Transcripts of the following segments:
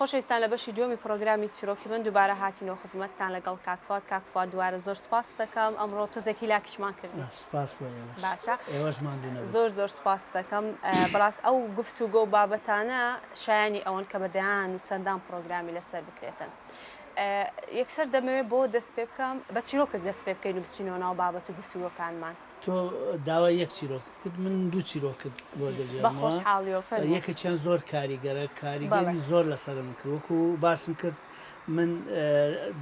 خۆشەویستان لە بەشی دووەمی پرۆگرامی چیرۆکی من دووبارە هاتینەوە خزمەتتان لەگەڵ کاکفات دووارە زۆر سپاس دەکەم ئەمڕۆ تۆزێکی لاکشمان کردی سپاس باشە ئێوەشماندونە زۆر سپاس دەکەم بەڕاست ئەو گفتوگۆ و بابەتانە شایانی ئەوەن کە بەدەیان و چەندان پرۆگرامی لەسەر بکرێتن یەکسەر دەمەوێت بۆ دەست پێ بکەم بە چیرۆکت دەست پێ بکەین و بچینەوە ناو بابەت و گفتوگۆکانمان تۆ داوای یەک چیرۆکت کرد من دوو چیرۆکت بۆ بە خۆشحاڵیەوە یەکێکیان زۆر کاریگەرە کاریگەری زۆر لەسەرم کرد وەکو باسم کرد من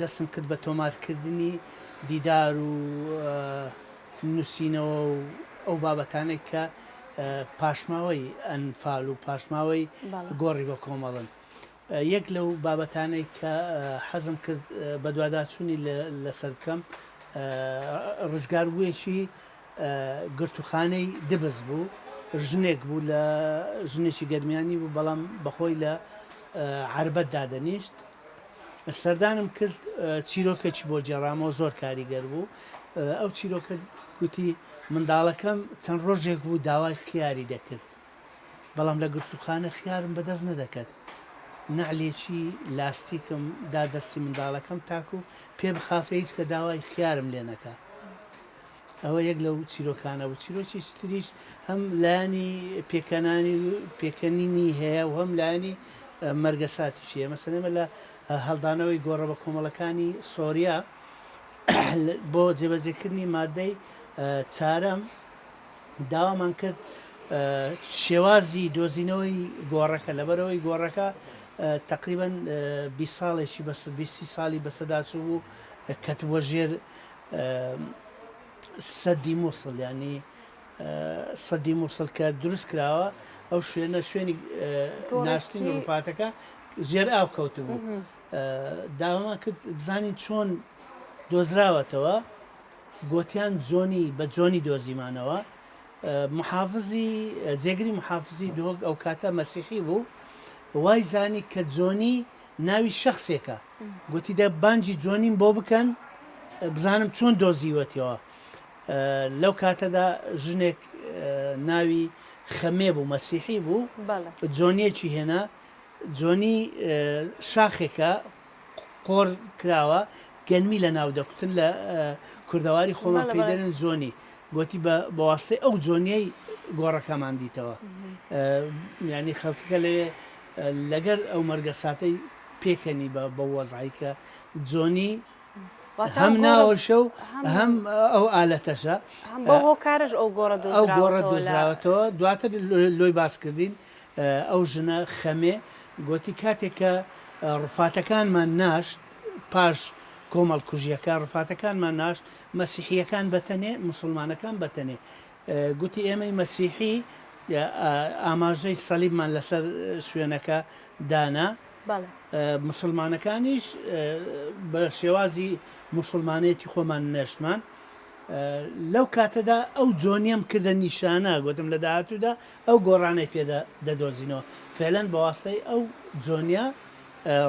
دەستم کرد بە تۆمارکردنی دیدار و نووسینەوە و ئەو بابەتانێک کە پاشماوەی ئەنفال و پاشماوەی گۆڕی بە کۆمەڵن یەک لەو بابەتانەی کە حەزم کرد بە دوواداچوونی لەسەر بکەم ڕزگاربوویەکی گرتوخانەی دبز بوو ژنێک بوو لە ژنێکی گەرمیانی بوو بەڵام بەخۆی لە عربەت دادەنیشت سەردانم کرد چیرۆکێکی بۆ جێڕامەوە زۆر کاریگەر بوو ئەو چیرۆکە گوتی منداڵەکەم چەند ڕۆژێک بوو داوای خیاری دەکرد بەڵام لە گرتوخانە خیارم بەدەست نەدەکرد نەعلێکی لاستیکم دادەستی منداڵەکەم تاکو پێ بخافرە هیچ کە داوای خیارم لێ نەکات ئەوە یەک لەو چیرۆکانە بوو چیرۆکی تریش هەم لایانی پێکەنینی هەیە و هەم لایانی مەرگەساتی چیە مەسەلەمە لە هەڵدانەوەی گۆڕە بە کۆمەڵەکانی سۆریا بۆ جێبەجێکردنی مادەی چارەم داوامان کرد شێوازی دۆزینەوەی گۆڕەکە لەبەرەوەی گۆڕەکە تقریبا 20 ساڵێکی 20 ساڵی بەسەداچوو بوو کەتوە ژێر سەدی مووسڵ ینی سەدی مووسڵ کە دروست کراوە ئەو شوێنە شوێنی ناشتین ڕفاتەکە ژێر ئاو کەوت بوو داوامان کرد بزانین چۆن دۆزراوەتەوە گوتیان جۆنی بە جۆنی دۆزیمانەوە محافزی جێگری محافزی دۆگ ئەو کاتە مەسیحی بوو وای زانی کە جۆنی ناوی شخصێکە گوتی دە بانجی جۆنیم بۆ بکەن بزانم چۆن دۆزیوەتەوە لەو کاتەدا ژنێک ناوی خەمێ بوو مەسیحی بوو جۆنیەکی هێنا جۆنی شاخێکە قۆڕ کراوە گەنمی لە ناو دەکوتن لە کوردەواری خۆمان پێدەرن جۆنی گوتی بە واستەی ئەو جۆنیەی گۆڕەکەمان دیتەوە ینی خەڵکەکە لەگەر ئەو مەرگە ساتەی پێکەنی بە وەزعیکە جۆنی هەم ناوەشە و هەم ئەو ئالەتەشە بۆ هۆکارش ئەو گۆڕە دۆزراوەتەوە دواتر لۆی باسکردین ئەو ژنە خەمێ گوتی کاتێکە ڕفاتەکانمان ناشت پاش کۆمەڵ کوژیەکە ڕفاتەکانمان ناشت مەسیحیەکان بەتەنێ مسلمانەکان بەتەنێ گوتی ئێمەی مەسیحی ئاماژەی سەلیبمان لەسەر شوێنەکە دانا مسلمانەکانیش بە شێوازی مسلمانێتی خۆمان نەشتمان لەو کاتەدا ئەو جۆنیم کردە نیشانە گوتم لە داهاتوودا ئەو گۆڕانەی پێدا دەدۆزینەوە فێلەن بەواستەی ئەو جۆنیا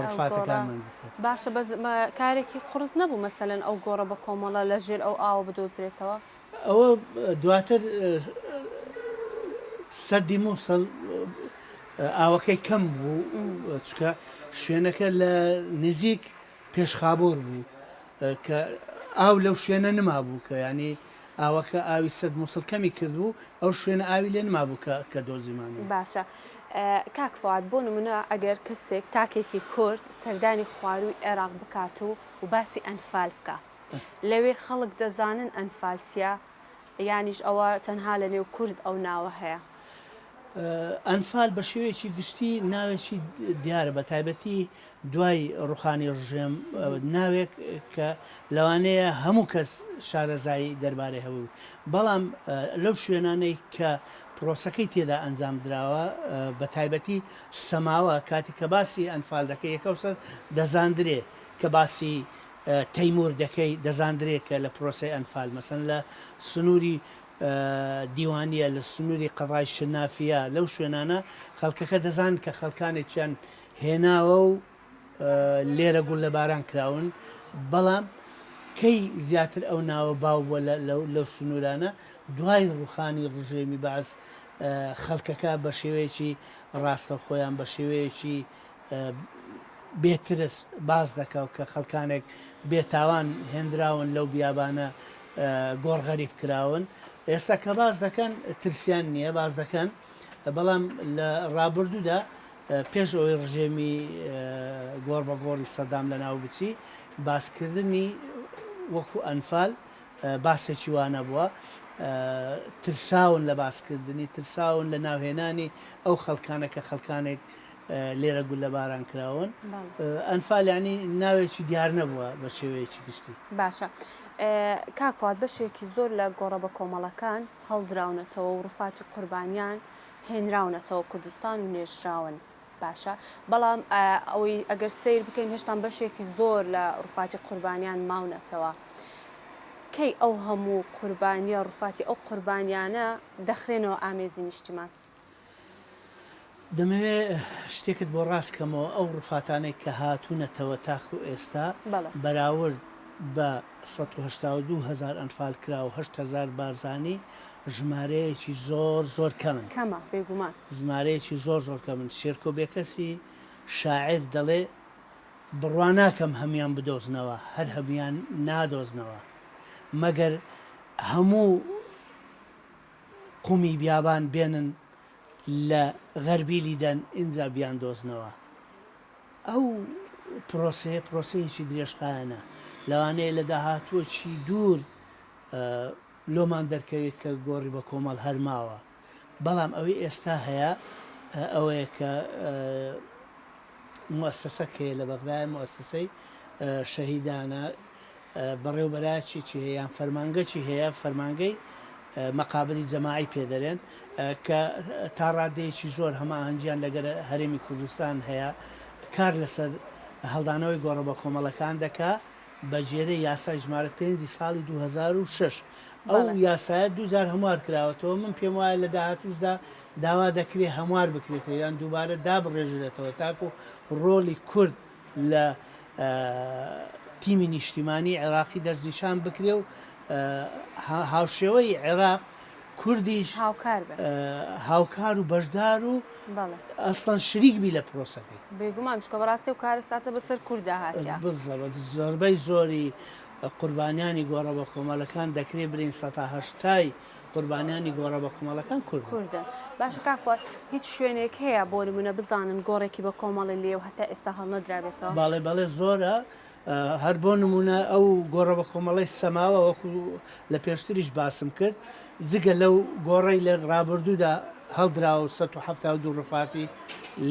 ڕفاتەکانمان باشە کارێکی قرس نەبوو مەسەلەن ئەو گۆڕە بە کۆمەڵە لە ژێر ئەو ئاوە بدۆزرێتەوە ئەوە دواتر سەدی مووسڵ ئاوەکەی کەم بوو چکە شوێنەکە لە نزیک پێشخابۆر بوو کە ئاو لەو شوێنە نما بوو کە ینی ئاوەکە ئاوی سەد مووسڵ کەمی کردبوو ئەو شوێنە ئاوی لێ نما بوو کە دۆزیمانە باشە کاکفات بۆ نمونە ئەگەر کەسێک تاکێکی کورد سەردانی خواروی عێراق بکات و باسی ئەنفال بکە لەوێ خەڵک دەزانن ئەنفال چیە یانیش ئەوە تەنها لە نێو کورد ئەو ناوە هەیە ئەنفال بە شێوەیەکی گشتی ناوێکی دیارە بە تایبەتی دوای ڕوخانی ڕژێم ناوێک کە لەوانەیە هەموو کەس شارەزایی دەربارەی هەبوو بەڵام لەو شوێنانەی کە پرۆسەکەی تێدا ئەنجام درراوە بە تایبەتی سەماوە کاتی کە باسی ئەنفال دەکەی یەکەوسەر دەزاندرێ کە باسی تەیمور دەکەی دەزاندرێت کە لە پرۆسی ئەنفال مەسەن لە سنووری دیوانیە لە سنووری قەڕای شنافە لەو شوێنانە خەڵکەکە دەزان کە خەڵکانێکیان هێناوە و لێرە گوڵ لە باران کراون بەڵام کەی زیاتر ئەو ناوە باو بووە لەو سنوورانە دوای ڕوخانی ڕژێمی باز خەڵکەکە بە شێوەیەکی ڕاستە خۆیان بە شێوەیەکی بێترس باز دەکەوت کە خەڵکانێک بێتاوان هێنراون لەو بیابانە گۆڕغەریب کراون. ئێستا کە باز دەکەن ترسیان نییە، باز دەکەن، بەڵام لە ڕابردوودا پێش ئەوەی ڕژێمی گۆڕ بە گۆڕی سەدام لە ناو بچی باسکردنی وەکو ئەنفال باسێکی وانە بووە، ترساون لە باسکردنی، ترساون لە ناوهێنانی ئەو خەڵکانە کە خەڵکانێک لێرە گول لە باران کراون. ئەنفال ینی ناوێکی دیار نەبووە بە شێوەیەکی گشتی. باشە کاکوات بەشێکی زۆر لە گۆڕە بە کۆمەڵەکان هەڵدراونەتەوە و ڕووفاتی قوربانیان هێنراونەتەوە کوردستان و نێژراون. باشە بەڵام ئەوەی ئەگەر سیر بکەین هێشتان بەشێکی زۆر لە ڕووفاتی قوربانیان ماونەتەوە. کەی ئەو هەموو قوربانیە ڕووفاتی ئەو قوربانیانە دەخرێنەوە ئامێزی نیشتیمان؟ دەمەوێ شتێکت بۆ ڕاستکەمەوە ئەو ڕووفاتانەی کە هاتوونەتەوە تاکو ئێستا بەراورد بە 1970,000 ئەنفال کرا و 8,000 بارزانی ژمارەیەکی زۆر زۆر کەمن. کەمە بێگومان زمارەیەکی زۆر زۆر کەمن. شێرکۆ بێکەسی شاعر دەڵێ بڕوا ناکەم هەمیان بدۆزنەوە، هەر هەمیان نادۆزنەوە، مەگەر هەموو قومی بیابان بێنن لە غەربی لیدەن ئینجا بیان دۆزنەوە. ئەو پرۆسەیەکی درێژخایەنە، لەوانەیە لە داهاتووەکی دوور لۆمان دەرکەوێت کە گۆڕی بە کۆمەڵ هەرماوە. بەڵام ئەوەی ئێستا هەیە ئەوەیە کە موەسسەکەیە لە بەغدای موەسسەی شەهیدانە بەڕێوبەرایەکی هەیە یان فەرمانگەی هەیە، فەرمانگەی مەقابلی جەماعی پێدەرێن کە تا ڕادەیەکی زۆر هەماهەنگیان لەگەر هەرێمی کوردستان هەیە، کار لەسەر هەڵدانەوەی گۆڕە بە کۆمەڵەکان دەکا بە جێرەی یاسای ژمارە 5 ساڵی 2006. ئەو یاسایە 2000 هەموار کراوەتەوە. من پێم وایە لە داهاتووشدا داوا دەکرێت هەموار بکرێتەوە یان دووبارە دابڕێژرێتەوە تاکو ڕۆلی کورد لە تیمی نیشتیمانی عێراقی دەستنیشان بکرێ و هاوشێوەی عێراق کوردیش هاوکار و بەشدار و ئەسڵەن شریکبی لە پرۆسەکەی. بێگومان چکە بەڕاستی و کارە ساتە بەسەر کووردا هاتیە. بزەوە زۆربەی زۆری قوربانیانی گۆڕە بە کۆمەڵەکان دەکرێت برین 180 قوربانیانی گۆڕە بە کۆمەڵەکان کوردن. باشە کاکوات هیچ شوێنێک هەیە بۆ نمونە بزانن گۆڕێکی بە کۆمەڵی لێ و هەتا ئێستا هەڵنەدرابێتەوە؟ بەڵێ زۆرە. هەر بۆ نمونە ئەو گۆڕە بە کۆمەڵی سەماوە وەکو لە پێشتریش باسم کرد، جگە لەو گۆڕەی لە ڕابردوودا هەڵدرا و 172 ڕووفاتی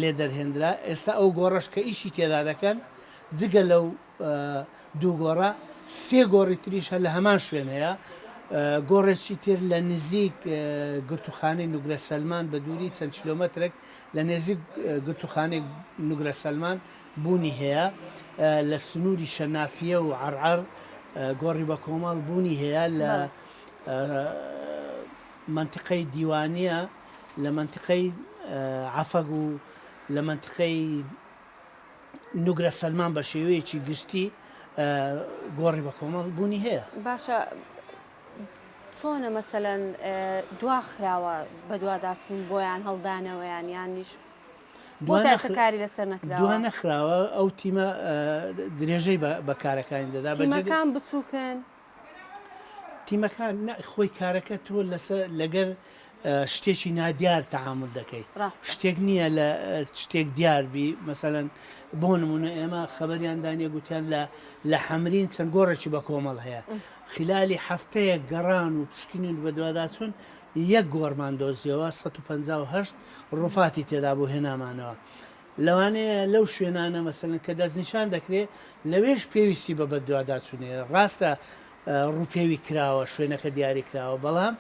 لێ دەرهێنرا. ئێستا ئەو گۆڕەش کە ئیشی تێدا دەکەن، جگە لەو دوو گۆڕە 3 گۆڕی تریش هە لە هەمان شوێن هەیە. گۆڕێکی تر لە نزیک گرتوخانەی نوگرە سەلمان بە دووری چەند کیلۆمەترێک لە نێزیک گرتوخانەی نوگرە سەلمان بوونی هەیە. لە سنووری شەنافیە و عەرعەر گۆڕی بە کۆمەڵ بوونی هەیە. لە منتیقەی دیوانیە، لە منتیقەی عەفەگ و لە منتیقەی نوگرە سەلمان بە شێوەیەکی گشتی گۆڕی بە کۆمەڵ بوونی هەیە. باشە چۆنە مەسەلەن دواخراوە بە دوواداچوون بۆیان هەڵدانەوەیان یانیش بۆ کاری لەسەر نەکراوە؟ دوا نەخراوە. ئەو تیمە درێژەی بە کارەکانی دەدا. تیمەکان بچووکن، تیمەکان خۆی کارەکە تۆ لەگەر شتێکی نادیار تەعامل دەکەی. شتێک نییە لە شتێک دیاربی. مەسەلەن بۆ نمونە ئێمە خەبەریان دانیە گوتیان لە حەمرین چەند گۆڕێکی بە کۆمەڵ هەیە. خلالی هەفتەیە گەڕان و پشکنین بە دوواداچوون یەک گۆڕمان دۆزیەوە 158 ڕووفاتی تێدا بۆ هێنامانەوە. لەوانەیە لەو شوێنانە مەسەلەن کە دەستنیشان دەکرێت لەوێش پێویستی بە دوواداچوونێ. ڕاستە ڕووپێوی کراوە، شوێنەکە دیاری کراوە، بەڵام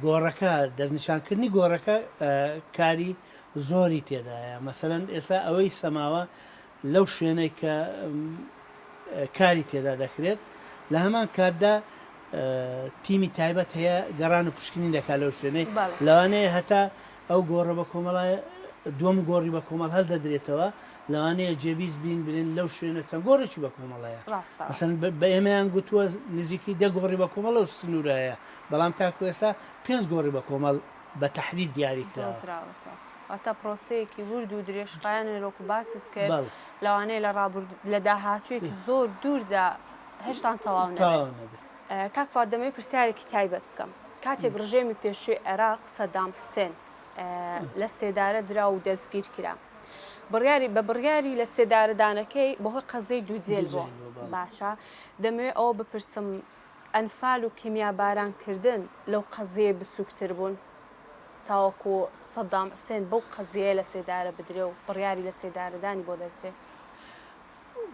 گۆڕەکە دەستنیشانکردنی گۆڕەکە کاری زۆری تێدایە. مەسەلەن ئێستا ئەوەی سەماوە لەو شوێنەی کە کاری تێدا دەکرێت لە هەمان کاتدا تیمی تایبەت هەیە گەڕان و پشکنی دەکات لەو شوێنەی. لەوانەیە هەتا ئەو گۆڕە بە کۆمەڵایە دووەم گۆڕی بە کۆمەڵ هەڵدەدرێتەوە، لەوانەیە جێبیز برین لەو شوێنە چەند گۆڕێکی بە کۆمەڵەیە. بە ئێمەیان گوتووە نزیکی 10 گۆڕی بە کۆمەڵ و سنوورەیە، بەڵام تاکو ئێستا 5 گۆڕی بە کۆمەڵ بە تەحدید دیاری کراوە. واتە پرۆسەیەکی ورد و درێژخایەنە لۆکو باست کرد بەڵێ لەوانەیە لە داهاتوویەکی زۆر دووردا هێشتان تەواو نەبێت. کاک فواد دەمەوێت پرسیارێکی تایبەت بکەم. کاتێک ڕژێمی پێشووی عێراق سەدام حوسێن لە سێدارە درا و دەستگیر کرا. بە بڕیاری لە سێدارەدانەکەی بەهۆی قەزەی دووجێل بووە. باشە دەمەوێت ئەوە بپرسم ئەنفال و کیمیابارانکردن لەو قەزەیە بچووکتر بوون تاوەکو سەدام حوسێن بەو قەزەیە لە سێدارە بدرێ و بڕیاری لە سێدارەدانی بۆ دەرچێت.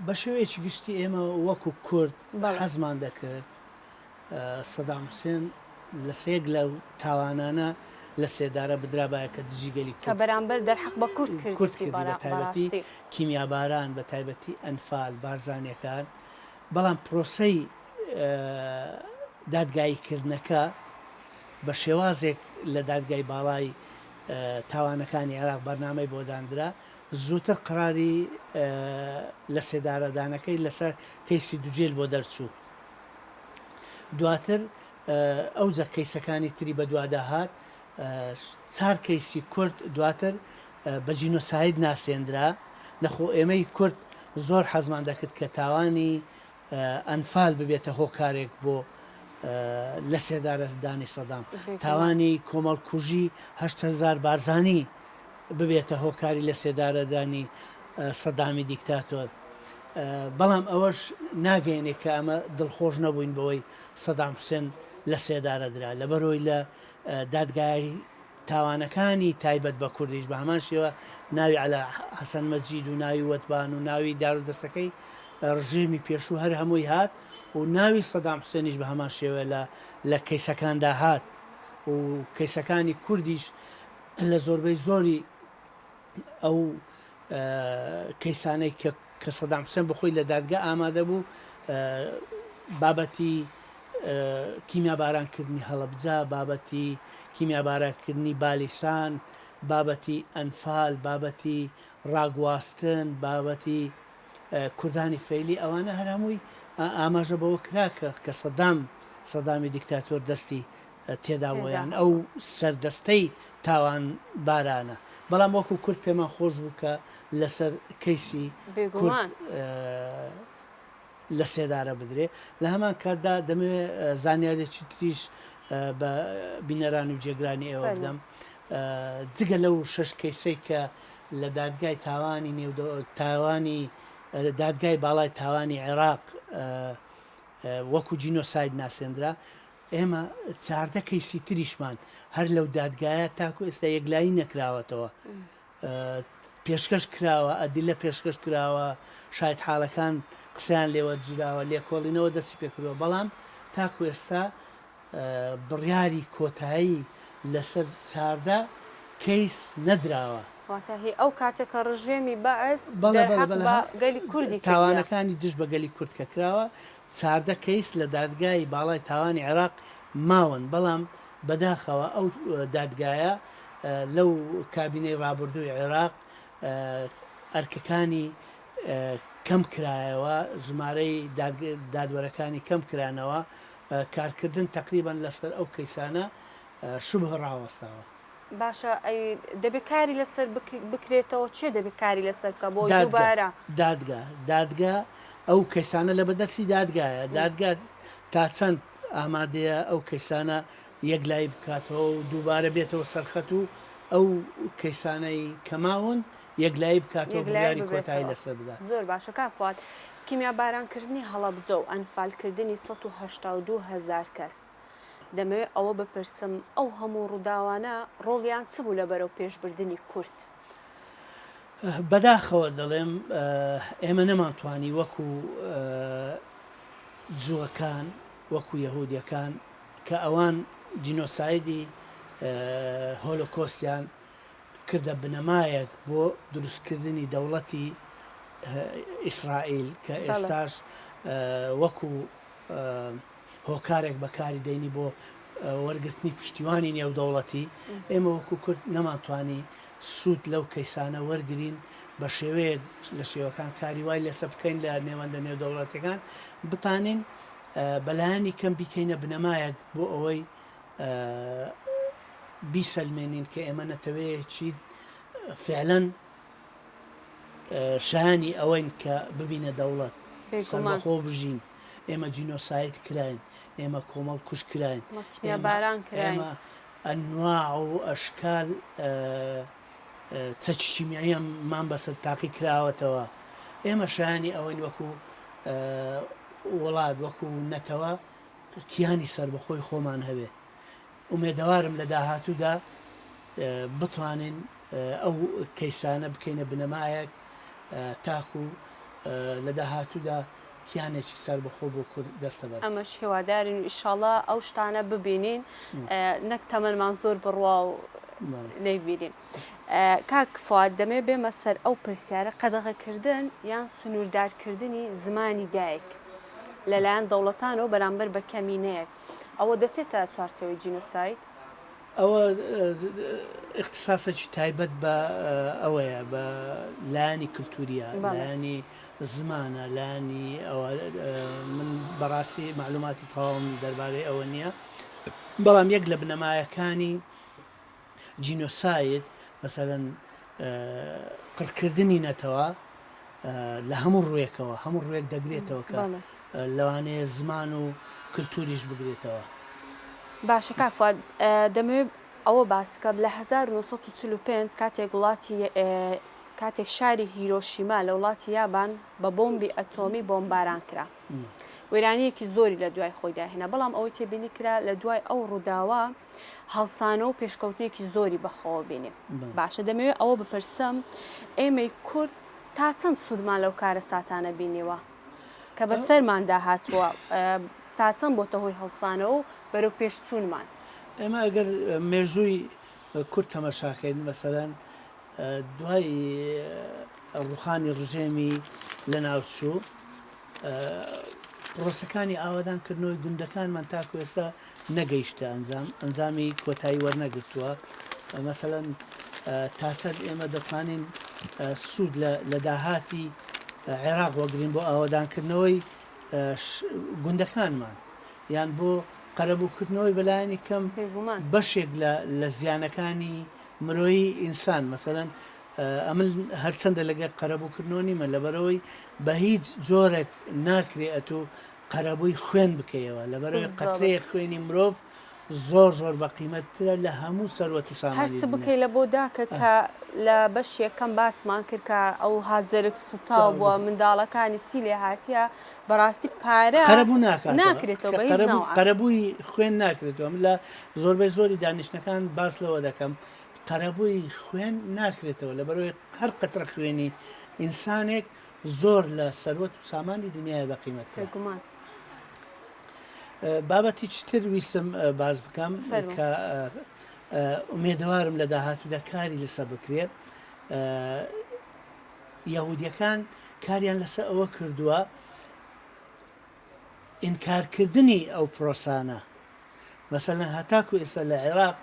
بە شێوەیەکی گشتی ئێمە وەکو کورد حەزمان دەکرد سەدام حوسێن لە سێک لەو تاوانانە لە سێدارە بدرابایە کە دژیگەلی کە بەرامبەر دەرحەق بە کورد کردی بە تایبەتی کیمیاباران بە تایبەتی ئەنفال بارزانیەکان بەڵام پرۆسەی دادگاییکردنەکە بە شێوازێک لە دادگای باڵای تاوانەکانی عێراق بەرنامەی بۆ دانرا زووتر قراری لە سێدارەدانەکەی لەسەر کەیسی دووجێل بۆ دەرچوو. دواتر ئەوجە کەیسەکانی تری بە دوواداهات چار کەیسی کورد دواتر بە جینۆساید ناسێنرا لەخۆ ئێمەی کورد زۆر حەزمان دەکرد کە تاوانی ئەنفال ببێتە هۆکارێک بۆ لە سێدارەدانی سەدام تاوانی کۆمەڵکوژی 8,000 بارزانی ببێتە هۆکاری لە سێدارەدانی سەدامی دیکتاتۆر. بەڵام ئەوەش ناگەێنێ کە ئەمە دڵخۆش نەبووین بەوەی سەدام حوسێن لە سێدارە درا لەبەرۆی لە دادگای تاوانەکانی تایبەت بە کوردیش بە هەمان شێوە ناوی عەلا حەسەن مەجید و ناوی وەتبان و ناوی دارودەستەکەی ڕژێمی پێشوو هەر هەمووی هات و ناوی سەدام حوسێنیش بە هەمان شێوە لە کەیسەکاندا هات و کەیسەکانی کوردیش لە زۆربەی زۆری ئەو کەیسانەی کە سەدام حوسێن بخۆی لە دادگا ئامادە بوو بابەتی کیمیابارانکردنی هەڵەبجا بابەتی کیمیابارانکردنی بالیسان بابەتی ئەنفال بابەتی ڕاگواستن بابەتی کوردانی فەیلی ئەوانە هەر هەمووی ئاماژە بەوە کراکە کە سەدامی دیکتاتۆر دەستی تێدا بۆیان ئەو سەردەستەی تاوان بارانە. بەڵام وەکو کورد پێمان خۆش بوو کە لەسەر کەیسی لە سێدارە بدرێ. لە هەمان کاتدا دەمەوێت زانیارێکی تریش بە بینەران و جێگرانی ئێوە بدەم جگە لەو 6 کەیسەی کە لە دادگای تاوانی دادگای باڵای تاوانی عێراق وەکو جینۆساید ناسێنرا ئێمە 14 کەیسی تریشمان هەر لەو دادگایە تاکو ئێستا یەکلایی نەکراوەتەوە پێشکەش کراوە ئەدیلە پێشکەش کراوە شاید حاڵەکان قسەیان لێوە جراوە لێکۆڵینەوە دەستی پێکردەوە بەڵام تاکو ئێستا بڕیاری کۆتایی لەسەر 14 کەیس نەدراوە. واتەهی ئەو کاتێکە ڕژێمی بەعز گەلی کوردی تاوانەکانی دژ بە گەلی کورد کە کراوە 14 کەیس لە دادگای باڵای تاوانی عێراق ماون بەڵام بەداخەوە ئەو دادگایە لەو کابینەی ڕابردووی عێراق ئەرکەکانی کەم کرایەوە ژمارەی دادوەرەکانی کەم کرانەوە کارکردن تقریبان لەسەر ئەو کەیسانە شوبه ڕاوەستاوە. باشە دەبێت کاری لەسەر بکرێتەوە چێ دەبێت کاری لەسەر بکە بۆ دووبارە دادگا ئەو کەیسانە لە بەدەستی دادگایە دادگا تا چەند ئامادەیە ئەو کەیسانە یەکلای بکاتەوە و دووبارە بێتەوە سەرخەت و ئەو کەیسانەی کەماون یەکلایی بکاتەوە بڕیاری کۆتایی لەسەر بدات. زۆر باشە کاک فواد کیمیابارانکردنی هەڵەبجە و ئەنفالکردنی 182,000 کەس دەمەوێت ئەوە بپرسم ئەو هەموو ڕووداوانە ڕۆڵیان چ بوو لەبەرەو پێشبردننی کورد؟ بەداخەوە دەڵێم ئێمە نەمانتوانی وەکو جووەکان وەکو یەهودیەکان کە ئەوان جینۆسایدی هۆلۆکۆستیان کردە بنەمایەک بۆ دروستکردنی دەوڵەتی ئیسرائیل کە ئێستاش وەکو هۆکارێک بەکاری دەینی بۆ وەرگرتنی پشتیوانی نێودەوڵەتی ئێمە وەکو کورد نەمانتوانی سوود لەو کەیسانە وەرگین بە شێوەیە لە شێوەکان کاری وای لەسە بکەین لە نێوەندە نێودەوڵەتەکان بتانین بەلایانی کەم بیکەینە بنەمایەک بۆ ئەوەی بیسەلمێنین کە ئێمە نەتەوەیەکی فعلا شانی ئەوەین کە ببینە دەوڵەت سەربەخۆ بژین ئێمە جینۆسایت کراین ئێمە کۆمەڵ کوش کراین باران کراین ئێمە ئەنواع و ئەشکال چەچیمیاییمان بەسەر تاقی کراوەتەوە ئێمە شانی ئەوەین وەکو وڵات وەکو نەتەوە کیانی سربەخۆی خۆمان هەبێ ئومێدەوارم لە داهاتوودا بتوانین ئەو کەیسانە بکەینە بنەمایەک تاکو لە داهاتوودا کیانێکی سربەخۆ بۆ کورد دەستەبێت ئەمەش هێوادارین و ئیشاڵڵا ئەو شتانە ببینین نەک تەمەمان زۆر بڕوا و نەیبینین کاک فواد دەمێ بێمە سەر ئەو پرسیارە قەدەغەکردن یان سنووردارکردنی زمانی دایک لەلایەن دەوڵەتانەوە بەرامبەر بە کەمینەیەک ئەوە دەچێتە چوارچەوەی جینۆسایت ئەوە اختصاسێکی تایبەت بە ئەوەیە بە لایانی کللتوریە لایانی زمانە لانی من بەڕاستی معلوماتی تەواوم دەربارەی ئەوە نییە بەڵام یەک لە بنەمایەکانی جینۆسایت مەسەلەن قڕکردنی نەتەوە لە هەموو ڕوویەکەوە هەموو ڕوویەک دەگرێتەوە کە لەوانەیە زمان و کللتوریش بگرێتەوە باشە کاک فواد دەمەوێت ئەوە باس بکەم لە 1945 کاتێک شاری هیرۆشیما لە وڵاتی یابان بە بۆمبی ئەتۆمی بۆمباران کرا وێرانەیەکی زۆری لە دوای خۆی داهێنا بەڵام ئەوەی تێبینی کرا لە دوای ئەو ڕووداوە هەڵسانە و پێشکەوتنێکی زۆری بەخۆوە بینێ باشە دەمەوێت ئەوە بپرسم ئێمەی کورد تا چەند سوودمان لەو کارە ساتانە بینیوە کە بە سەرماندا هاتووە تا چەند بۆتە هۆی هەڵسانە و بەرەو پێشچوونمان ئێمە ئەگەر مێژووی کورد تەمەشاکەین مەسەلەن دوای ڕوخانی ڕژێمی لە ناوچوو پرۆسەکانی ئاوادانکردنەوەی گوندەکانمان تاکو ئێستا نەگەیشتە ئەنجامی کۆتایی وەرنەگرتووە مەسەلەن تاچەند ئێمە دەتوانین سوود لە داهاتی عێراق وەگرین بۆ ئاوادانکردنەوەی گوندەکانمان یان بۆ قەرەبووکردنەوەی بەلایانی کەم بەشێک لە زیانەکانی مرۆیی ئینسان مەسەلەن ئەمن هەرچەندە لەگەر قەرەبووکردنەوە نیمە لەبەرەوەی بە هیچ جۆرێک ناکرێت و قەرەبووی خوێن بکەیەوە لەبەرەوەی قەترەیە خوێنی مرۆڤ زۆر زۆر بە قیمەتترە لە هەموو سەروەت و سامان هەرچ بکەی لە بۆ داکە کە لە بەش یەکەم باسمان کرد کە ئەو هاجرێک سوتاو بووە منداڵەکانی چی لێ هاتیە بەڕاستی پارە قەرەبوو ناکرێتەوە قەرەبووی خوێن ناکرێتەوە من لە زۆربەی زۆری دانیشتەکان باس لەوە دەکەم قەرەبووی خوێن ناکرێتەوە لەبەرەوەی هەر قەترە خوێنی ئینسانێک زۆر لە سەروەت و سامانی دنیای بە قیمەتە بابەتی چتر ویستم باز بکەم کە ئومێدەوارم لە داهاتوودا کاری لەسەر بکرێت یەهودیەکان کاریان لەسەر ئەوە کردووە ئینکارکردنی ئەو پرۆسانە مەسەلەن هەتاکو ئێستا لە عێراق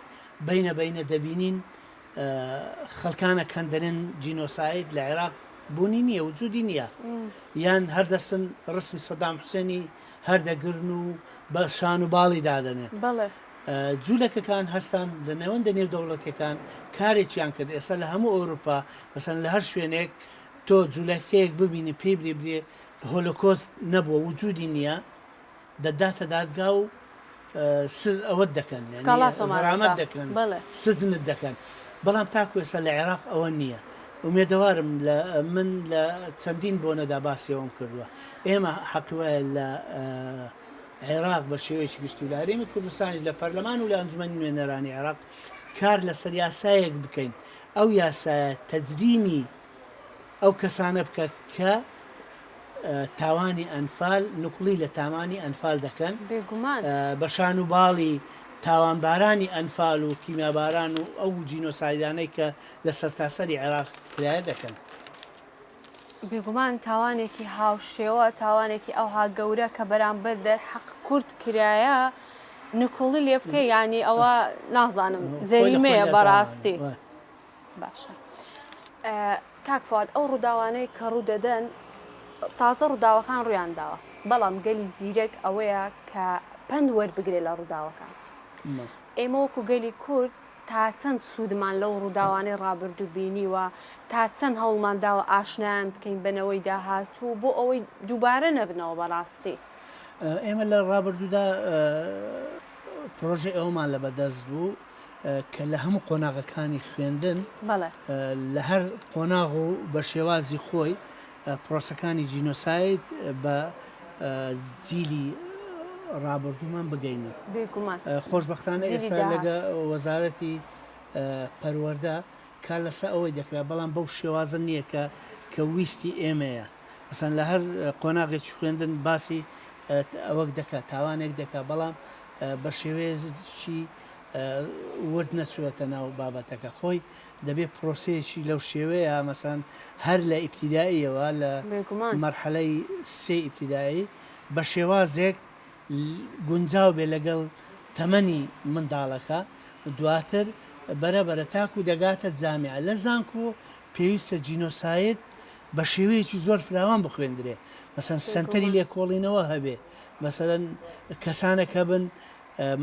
بینە دەبینین خەڵکانە کەندەرێن جینۆسایت لە عێراق بوونی نییە وجودی نییە یان هەردەستن ڕسمی سەدام حوسێنی هەردەگرن و بە شان و باڵی دادەنێن جوولەکەکان هەستان لە نێوەندە نێو دەوڵەتەکان کارێکیان کرد ئێستا لە هەموو ئەوروپا مەسەن لە هەر شوێنێک تۆ جوولەکەیەک ببینی پێی برێ هۆلۆکۆست نەبووە وجودی نییە دەداتە دادگا و ئەوەت دەکەن ڕامەت دەکەن سزنت دەکەن بەڵام تاکو ئێستا لە عێراق ئەوە نییە ئومێدەوارم من لە چەندین بۆنەدا باسیەوەم کردووە ئێمە حەقوایە لە عێراق بە شێوەیەکی گشتی لە هەرێمی کوردستانیش لە پەرلەمان و لە ئەنجومەنی نوێنەرانی عێراق کار لەسەر یاسایەک بکەین ئەو یاسایە تەجریمی ئەو کەسانە بکە کە تاوانی ئەنفال نوقلی لە تاوانی ئەنفال دەکەن بە شان و باڵی تاوانبارانی ئەنفال و کیمیاباران و ئەو جینۆسایدانەی کە لە سەرتاسەری عێراق کرایە دەکەن بێگومان تاوانێکی هاوشێوە تاوانێکی ئەوها گەورە کە بەرامبەر دەرحەق کورد کرایە نکوڵی لێ بکە ینی ئەوە نازانم جەریمەیە بەڕاستی باشە کاک فواد ئەو ڕووداوانەی کە ڕوو دەدەن تازە ڕووداوەکان ڕویان داوە بەڵام گەلی زیرەک ئەوەیە کە پند وەربگرێت لە ڕووداوەکان ئێمە وەکو گەلی کورد تا چەند سوودمان لەو ڕووداوانەی ڕابردوو بینیوە تا چەند هەوڵمانداوە ئاشنایان بکەین بنەوەی داهاتوو بۆ ئەوەی دووبارە نەبنەوە بەڕاستی. ئێمە لە ڕابردوودا پرۆژێ ئەومان لە بەدەست بوو کە لە هەموو قۆناغەکانی خوێندن لە هەر قۆناغ و بە شێوازی خۆی پرۆسەکانی جینۆسایت بە جیلی ڕابردوومان بگەینن. خۆشبەختانە ئێستا لەگە وەزارەتی پەروەردە کا لەسەر ئەوەی دەکرا بەڵام بەو شێوازە نییە کە ویستی ئێمەیە مەسەن لە هەر قۆناغێکی خوێندن باسی ئەوەک دەکات تاوانێک دەکات بەڵام بە شێوەیەکی ورد نەچوێتە ناو بابەتەکە خۆی دەبێت پرۆسەیەکی لەو شێوەیە مەسەن هەر لە ئیبتیدائیەوە لە مەرحەلەی سێ ئیبتیدایی بە شێوازێک گونجاو بێ لەگەڵ تەمەنی منداڵەکە دواتر بەرەبەرە تاکو دەگاتە جامیع لە زانکۆ پێویستە جینۆسایت بە شێوەیەکی زۆر فراوان بخوێندرێ مەسەن سنتەری لێکۆڵینەوە هەبێ مەسەرەن کەسانێکە بن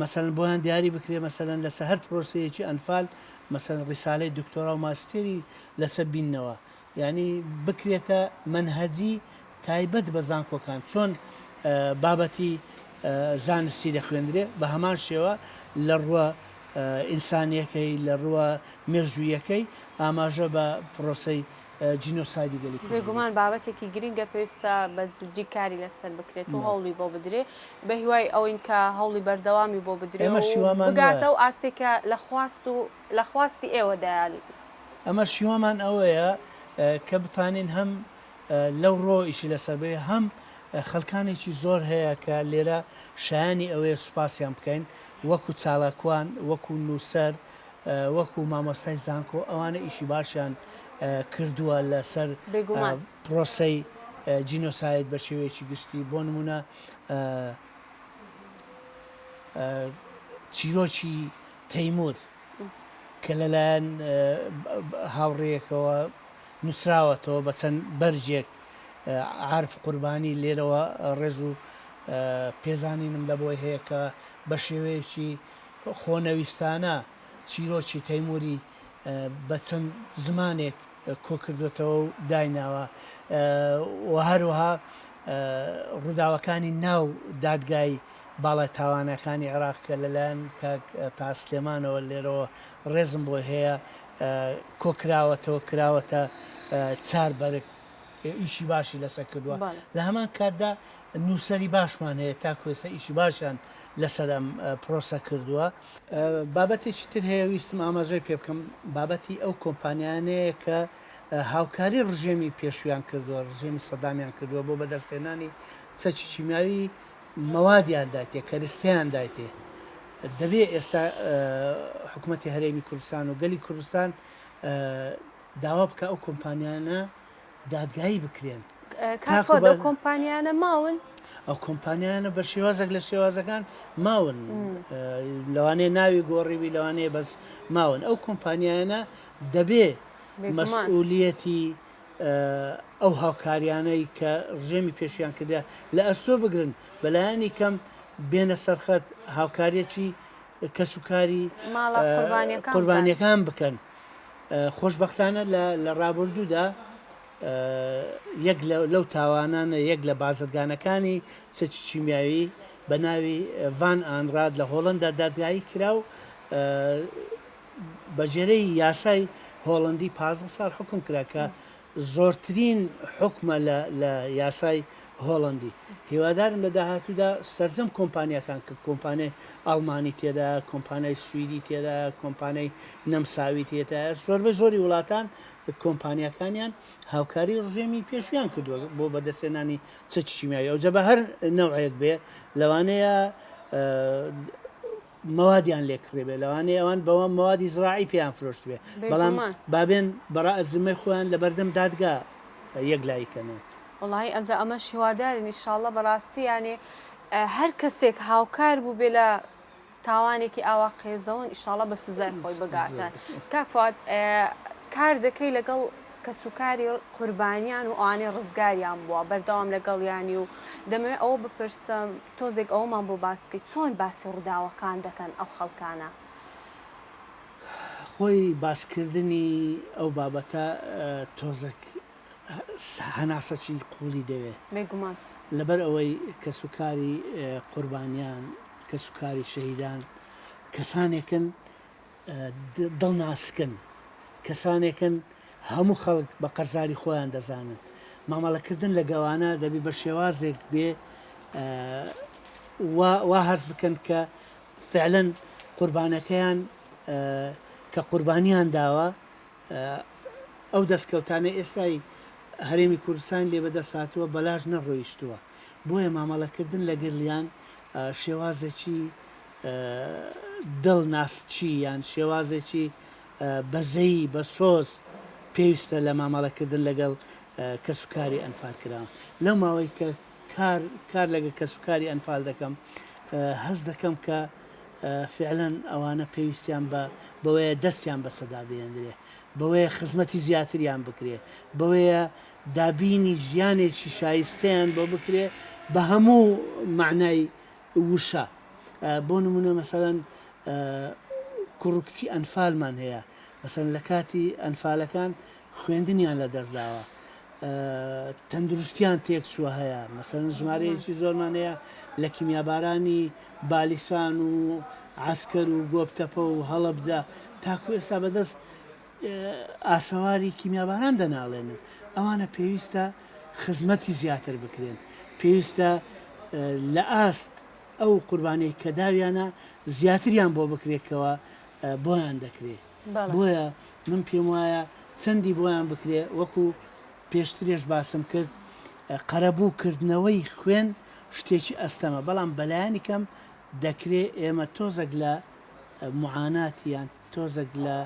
مەسەرەن بۆیان دیاری بکرێ مەسەرەن لەسەر هەر پرۆسەیەکی ئەنفال مەسەرەن ڕیسالەی دکتۆرا و ماستێری لەسەر بینەوە یعنی بکرێتە منهەجی تایبەت بە زانکۆکان چۆن بابەتی زانستی دەخوێندرێ بە هەمان شێوە لە ڕووە ئینسانیەکەی لە ڕووە مێژوویەکەی ئاماژە بە پرۆسەی جینۆسایدی گەلی بێگومان بابەتێکی گرینگە پێویستە بە جدی کاری لەسەر بکرێت و هەوڵی بۆ بدرێ بە هیوای ئەوین کە هەوڵی بەردەوامی بۆ بدرێ بگاتە و ئاستێکە لە خواستی ئێوەدا ئەمە شیوەمان ئەوەیە کە بتانین هەم لەو ڕۆ ئیشی لەسەر بێ هەم خەڵکانێکی زۆر هەیە کە لێرە شایانی ئەوەیە سوپاسیان بکەین وەکو چالاکوان وەکو نووسەر وەکو مامۆستای زانکۆ ئەوانە ئیشی باشیان کردووە لەسەر پرۆسەی جینۆسایت بە شێوەیەکی گشتی بۆ نمونە چیرۆکی تەیمور کە لەلایەن هاوڕێیەکەوە نووسراوەتەوە بە چەند بەرجێک عارف قوربانی لێرەوە ڕێز و پێزانینم لە بۆی هەیە کە بە شێوەیەکی خۆنەویستانە چیرۆکی تەیموری بە چەند زمانێک کۆکردوێتەوە و دایناوە و هەروەها ڕووداوەکانی ناو دادگای باڵای تاوانەکانی عێراق کە لەلایەن تا سلێمانەوە لێرەوە ڕێزم بۆ هەیە کۆکراوەتەوە کراوەتە چار بەرگ ئیشی باشی لەسەر کردووە لە هەمان کاتدا نووسری باشمان هەیە تا کوێسە ئیشی باشیان لەسەر ئەم پرۆسە کردووە بابەتێکی تر هەیە ویستم ئاماژەی پێ بکەم بابەتی ئەو کۆمپانیانەیە کە هاوکاری ڕژێمی پێشویان کردووە ڕژێمی سەدامیان کردووە بۆ بەدەستێنانی چەکی چیمیاوی مەوادیان دایتێ کەرستیان دایتێ دەبێت ئێستا حکوومەتی هەرێمی کوردستان و گەلی کوردستان داوا بکە ئەو کۆمپانیانە دادگایی بکرێن کۆمپانیانە ماون ئەو کۆمپانیانە بە شێوازێک لە شێوازەکان ماون لەوانەیە ناوی گۆڕیوی لەوانەیە بەس ماون ئەو کۆمپانیانە دەبێ مەسئولیەتی ئەو هاوکاریانەی کە ڕژێمی پێشیان کردە لە ئەستۆ بگرن بەلایانی کەم بێنە سەرخەت هاوکاریەکی کەسوکاری قوربانیەکان بکەن خۆشبەختانە لە ڕابردوودا یەک لەو تاوانانە یەک لە بازرگانەکانی چەکی چیمیاوی بە ناوی ڤان ئانراد لە هۆڵندا دادگایی کرا و بەژێرەی یاسای هۆڵندی 15 ساڵ حکم کرا کە زۆرترین حکمە لە یاسای هۆڵندی هیوادارم لە داهاتوودا سەرجەم کۆمپانیەکان کە کۆمپانیای ئەڵمانی تێدا کۆمپانیای سوئیدی تێدا کۆمپانیای نەمساوی تێدا زۆربەی زۆری وڵاتان کۆمپانیەکانیان هاوکاری ڕژێمی پێشویان کردووە بۆ بەدەستێنانی چەکی چیمیایی ئەوجە بە هەر نەوعەیەک بێ لەوانەیە موادیان لێکڕێ بێ لەوانەیە ئەوان بەوە موادی زراعی پێیان فرۆشت بێ بەڵام بابێن بەڕائزمەی خۆیان لە بەردەم دادگا یەک لایکەنێت وڵی ئەنجا ئەمە شیوادارین ئینشاڵڵە بەڕاستی یانێ هەر کەسێک هاوکار بوو بێ لە تاوانێکی ئاوا قێزەون ئینشاڵڵە بە سزای خۆی بگاتن کاک فواد کار دەکەی لەگەڵ کەسوکاری قوربانیان و ئەوانەی ڕزگاریان بووە بەردەوام لەگەڵیانی و دەمەوێت ئەوە بپرسم تۆزێک ئەومان بۆ باس بکەیت چۆن باسی ڕووداوەکان دەکەن ئەو خەڵکانە خۆی باسکردنی ئەو بابەتە تۆزێک هەناسەکی قوڵی دەوێت بێگومان لەبەر ئەوەی کەسوکاری قوربانیان کەسوکاری شەهیدان کەسانێکن دڵناسکن کەسانێکن هەموو خەڵک بە قەرزاری خۆیان دەزانن مامەڵەکردن لە گەوانە دەبی بە شێوازێک بێ وا هەست بکەن کە فعلەن قوربانەکەیان کە قوربانیان داوە ئەو دەستکەوتانەی ئێستای هەرێمی کوردستان لێ بەدەساتووە بەلاژ نەڕۆیشتووە بۆیە مامەڵەکردن لەگەڵیان شێوازێکی دڵ ناسچی یان شێوازێکی بەزەی بە سۆز پێویستە لە مامەڵەکردن لەگەڵ کەسوکاری ئەنفال کراوە لەو ماوەی کە کار لەگە کەسوکاری ئەنفال دەکەم هەز دەکەم کە فعلەن ئەوانە پێویستیان بەوەیە دەستیان بە سەدا بێنرێ بەوەیە خزمەتی زیاتریان بکرێ بەوەیە دابینی ژیانێکی شایستەیان بۆ بکرێ بە هەموو معنای وشە بۆ نمونە مەسەڵەن کوڕکچی ئەنفالمان هەیە مەسەڵەن لە کاتی ئەنفالەکان خوێندنیان لە دەستداوە تەندروستیان تێکچووە هەیە مەسەڵەن ژمارەیەکی زۆرمان هەیە لە کیمیابارانی بالیسان و عسکەر و گۆپتەپە و هەڵەبجە تاکو ئێستا بەدەست ئاسەواری کیمیاباران دەناڵێنن ئەوانە پێویستە خزمەتی زیاتر بکرێن پێویستە لە ئاست ئەو قوربانەی کە داویانە زیاتریان بۆ بکرێتەوە بۆیان دەکرێت بۆیە من پێم وایە چەندی بۆیان بکرێ وەکو پێشترێش باسم کرد قەرەبووکردنەوەی خوێن شتێکی ئەستەمە بەڵام بەلایانی کەم دەکرێت ئێمە تۆزێک لە معاناتیان تۆزێک لە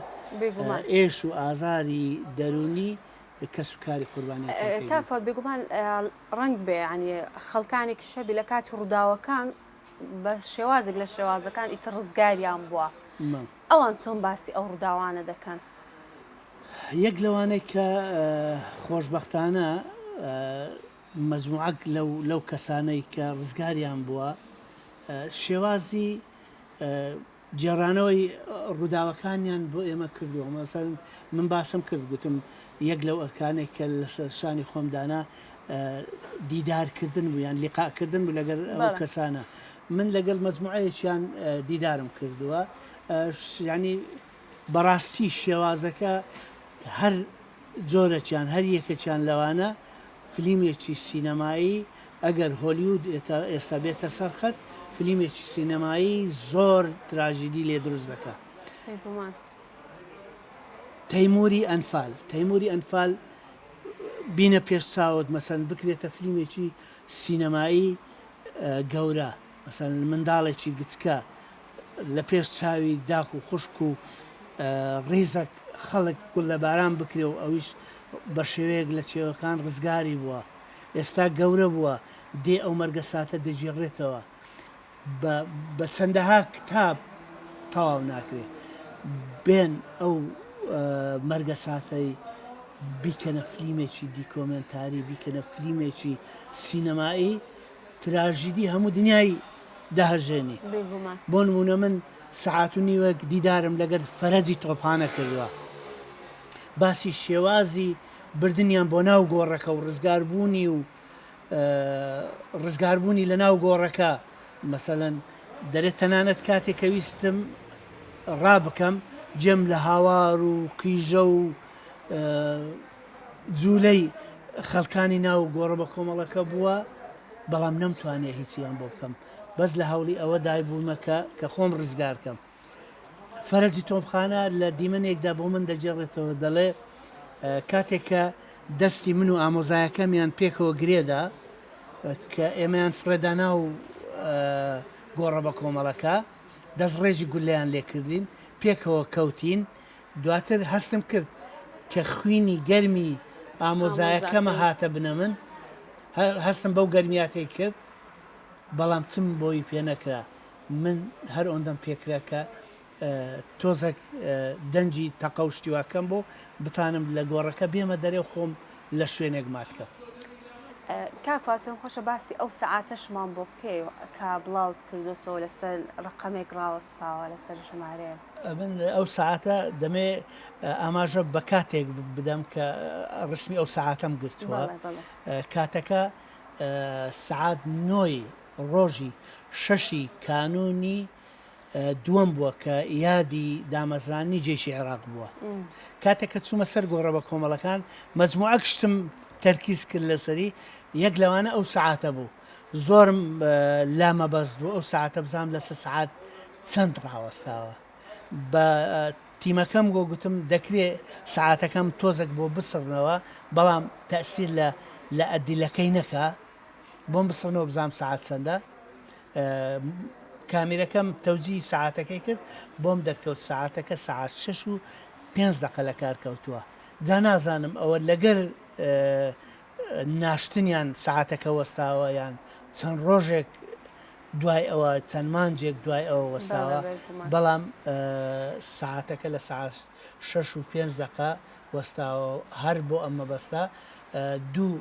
ئێش و ئازاری دەرونی کەسوکاری قوربانی تاکات بێگومان ڕنگ بێ ینی خەڵکانێک شەبی لە کاتی ڕووداوەکان بە شێوازێک لە شێوازەکان ئیتر ڕزگاریان بووە ئەوان چۆن باسی ئەو ڕووداوانە دەکەن یەک لەوانەی کە خۆشببختانە مەجموعەک لەو کەسانەی کە ڕزگاریان بووە شێوازی جێڕانەوەی ڕووداوەکانیان بۆ ئێمە کردووە مەسەڵەن من باسم کرد گوتم یەک لەو ئەرکانێک کە لە شانی خۆمدانا دیدارکردن بوو یان لیقاکردن بوو لەگەڵ ئەو کەسانە من لەگەڵ مەجموعەیەکیان دیدارم کردووە ینی بەڕاستی شێوازەکە هەر جۆرەیان هەر یەکەیان لەوانە فلیمێکی سینەمایی ئەگەر هۆلیوود ئێستا بێتە سەرخەت فلیمێکی سینەمایی زۆر تراژیدی لێ دروست دەکە تەیموری ئەنفال بینە پێش چاوت مەسەن بکرێتە فلیمێکی سینەمایی گەورە مەسەن منداڵێکی گچکە لە پێش چاوی داک و خوشک و ڕێزەک خەڵک گوڵ لە باران بکرێ و ئەویش بە شێوەیەک لە چێوەکان ڕزگاری بووە ئێستا گەورە بووە دێ ئەو مەرگە ساتە دەگیڕێتەوە بە چەندەها کتاب تەواو ناکرێت بێن ئەو مەرگە ساتەی بیکەنە فلیمێکی دیکۆمنتاری بیکەنە فلیمێکی سینەمایی تراژیدی هەموو دنیای داهژێنی بۆ نمونە من سەعات و نیوەک دیدارم لەگەر فەرەجی تۆپانە کردووە باسی شێوازی بردنیان بۆ ناو گۆڕەکە و ڕزگاربوونی لە ناو گۆڕەکە مەسەڵەن دەرێت تەنانەت کاتێک کە ویستم ڕابکەم جێم لە هاوار و قیژە و جوولەی خەڵکانی ناو گۆڕە بە کۆمەڵەکە بووە بەڵام نەمتوانێ هیچیان بۆ بکەم بەس لە هەوڵی ئەوە دایبوومەکە کە خۆم ڕزگارکەم فەرەجی تۆپخانە لە دیمەنێکدا بۆ من دەجێڕێتەوە دەڵێ کاتێک کە دەستی من و ئامۆزایەکەمیان پێکەوە گرێدا کە ئێمەیان فرەدانا و گۆڕە بە کۆمەڵەکە دەست ڕێژی گولیان لێکردین پێکەوە کەوتین دواتر هەستم کرد کە خوینی گەرمی ئامۆزایەکەمە هاتە بنە من هەستم بەو گەرمیاتەی کرد بەڵام چم بۆی پێ نەکرا من هەر ئەوەندەم پێکرا کە تۆزێک دەنجی تەقەوشتیواکەم بۆ بتانم لە گۆڕەکە بێمە دەرێ خۆم لە شوێنێک ماتکە کاکفات پێم خۆشە باسی ئەو سەعاتەشمان بۆ بکەی کە بڵاوت کردوتەوە لەسەر ڕقەمێک ڕاوەستاوە لەسەر ژمارەیە. من ئەو ساعتە دەمێ ئاماژە بە کاتێک بدەم کە ڕسمی ئەو ساعتەم گرتووە. کاتەکە سعات 9 ڕۆژی 6 کانونی دووەم بووە کە یادی دامەزرانی جێشی عێراق بووە. کاتێککە چوومە سەر گۆڕە بە کۆمەڵەکان مەجموعە شتم تەرکیز کرد لەسەری یەک لەوانە ئەو سعاتە بوو. زۆرم لامە بەست بوو ئەو ساعتە بزانام لە سعات چەند ڕاوەستاوە. بە تیمەکەم گوتم دەکرێت سعاتەکەم تۆزێک بۆ بسڕنەوە بەڵام تەسیر لە ئەدیلەکەی نەکە بۆم بسڕنەوە بزانام سعات چەندە. کامیرەکەم تەوجی سعاتەکەی کرد بۆم دەرکەوت سعاتەکە سعات 6 و 5 دقە لە کار کەوتووە. جا نازانم ئەوە لەگەر ناشتنیان سعاتەکە وەستاوە یان چەند ڕۆژێک دوای ئەوە چەند مانجێک دوای ئەوە وەستاوە بەڵام سعاتەکە لە سعات 6 و 5 دقە وەستاوە هەر بۆ ئەمە بەستا دوو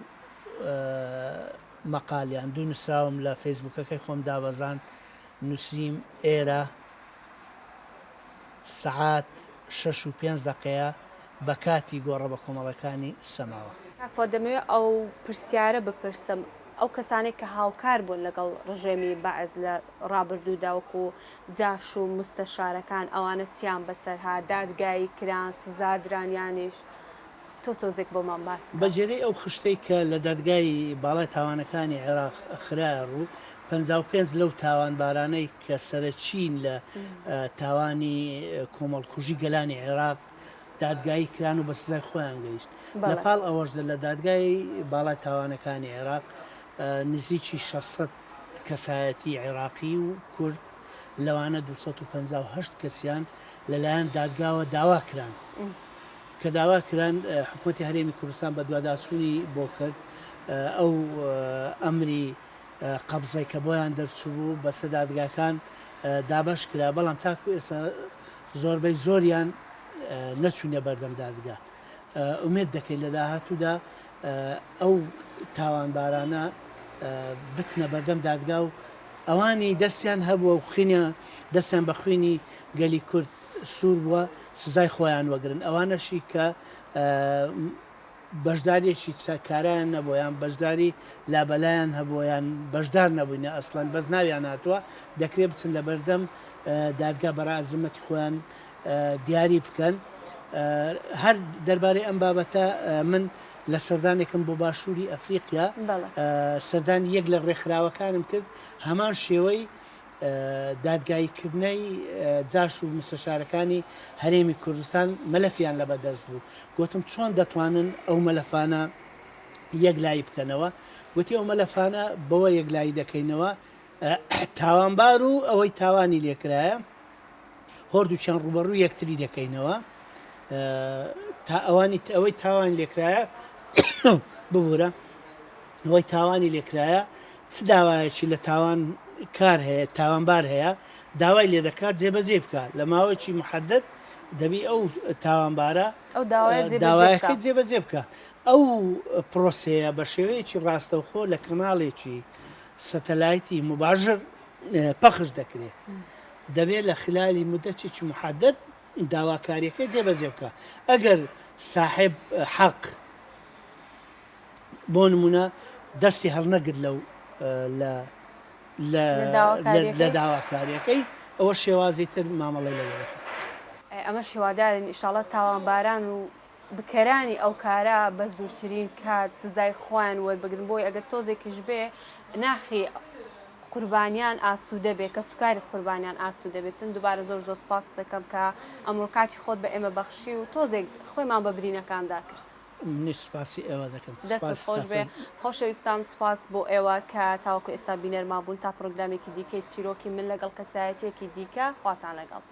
مەقالیان دوو نووسراوم لە فەیسبوکەکەی خۆم دابەزان نووسیم ئێرە سعات 6 و 5 دقەیە بە کاتی گۆڕە بە کۆمەڵەکانی سەماوە. کاکفۆ دەمەوێت ئەو پرسیارە بپرسم ئەو کەسانێک کە هاوکار بوون لەگەڵ ڕژێمی بەعز لە ڕابردووداوەکو جاش و مستەشارەکان ئەوانە چیان بەسەرها دادگایی کران سزادرانیانیش تۆ تۆزێک بۆمان باس بەجێرەی ئەو خشتەی کە لە دادگای باڵای تاوانەکانی عێراق خراە ڕوو 55 لەو تاوانبارانەی کە سەرچین لە تاوانی کۆمەڵکوژی گەلانی عێراق دادگایی کران و بە سزای خۆیان گەیشت. لەپاڵ ئەوەشدا لە دادگای باڵای تاوانەکانی عێراق نزیکی 600 کەسایەتی عێراقی و کورد لەوانە 258 کەسیان لەلایەن دادگاوە داوا کران کە داوا کران حکوومەتی هەرێمی کوردستان بە دوواداچوونی بۆ کرد ئەو ئەمری قەبزەی کە بۆیان دەرچوو بەسەر دادگاکان دابش کرا بەڵام تاکو ئێستا زۆربەی زۆریان نەچوونە بەردەم دادگا. ئومێد دەکەین لە داهاتوودا ئەو تاوانبارانە بچنە بەردەم دادگا و ئەوانی دەستیان هەبووە و دەستیان بە خوێنی گەلی کورد سوور بووە سزای خۆیان وەگرن. ئەوانەشی کە بەشداریەکی چاکارایان نەبووە یان بەشداری لابەلایان هەبووە یان بەشدار نەبووینە ئەسڵەن بەس ناویان هاتووە دەکرێت بچن لە بەردەم دادگا بەڕازمەتی خۆیان دیاری بکەن. هەر دەربارەی ئەم بابەتە من لە سەردانێکم بۆ باشووری ئەفریقیا سەردانی یەک لە ڕێکخراوەکانم کرد هەمان شێوەی دادگاییکردنەی جاش و مستەشارەکانی هەرێمی کوردستان مەلەفیان لە بەدەست بوو. گوتم چۆن دەتوانن ئەو مەلەفانە یەکلایی بکەنەوە. گوتی ئەو مەلەفانە بەوە یەکلایی دەکەینەوە تاوانبار و ئەوەی تاوانی لێکرایە هەردوو چەند ڕوبەڕوو یەکتری دەکەینەوە تا ئەوەی تاوان لێکرایە ببوورە ئەوەی تاوانی لێکرایە چ داوایەکی لە تاوان کار هەیە تاوانبار هەیە داوای لێ دەکات جێبەجێ بکات لە ماوەیەکی محەدد دەبی ئەو تاوانبارە داوایەکەی جێبەجێ بکە. ئەو پرۆسەیە بە شێوەیەکی ڕاستەوخۆ لە کەناڵێکی سەتەلایتی مباژر پەخش دەکرێت. دەبێت لە خلالی مدەتێکی محەدد داواکاریەکەی جێبەجێ بکە. ئەگەر ساحب حەق بۆ نمونە دەستی هەڵنەگرت لە داواکاریەکەی ئەوە شێوازی تر مامەڵی لەوەەکە. ئەمە شێوادارن ئیشاڵە تاوانباران و بکەرانی ئەو کارە بە زووترین کات سزای خۆیان وەربگرن بۆی ئەگەر تۆزێکیش بێ ناخی قوربانیان ئاسوودە بێت کە سوکاری قوربانیان ئاسوودە بێتن. دووبارە زۆر سپاس دەکەم کە ئەمڕۆ کاتی خۆت بە ئێمە بەخشی و تۆزێک خۆیمان بە برینەکاندا کرد. سپاسی ئێوە دەکەم. دەست خۆش بێ. خۆشەویستان سپاس بۆ ئێوە کە تاوەکو ئێستا بینەرمان بوون تا پرۆگرامێکی دیکەی چیرۆکی من لەگەڵ کەسایەتێکی دیکە خواتان لەگەڵ.